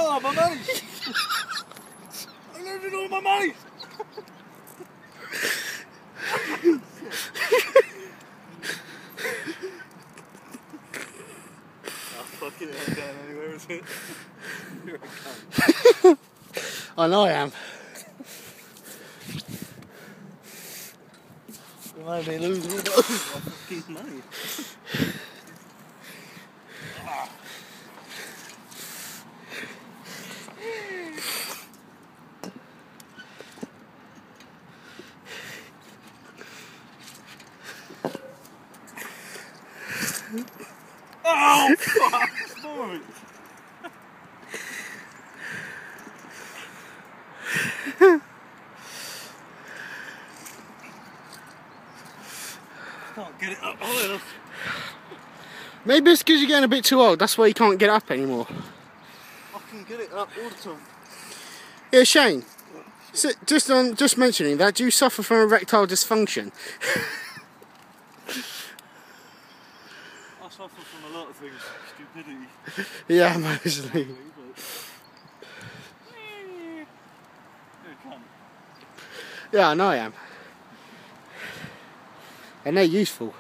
Oh, my money! I'm losing all my money! Oh, fucking hell, down anywhere, is it? You're a cunt. I know I am. You made me lose all my fucking money. Oh, fuck! Stop it! Can't get it up high enough. Maybe it's because you're getting a bit too old. That's why you can't get up anymore. I can get it up all the time. Yeah, Shane. So, just mentioning that, do you suffer from erectile dysfunction? I suffer from a lot of things. Stupidity. Yeah, mostly. Yeah, I know I am. And they're useful.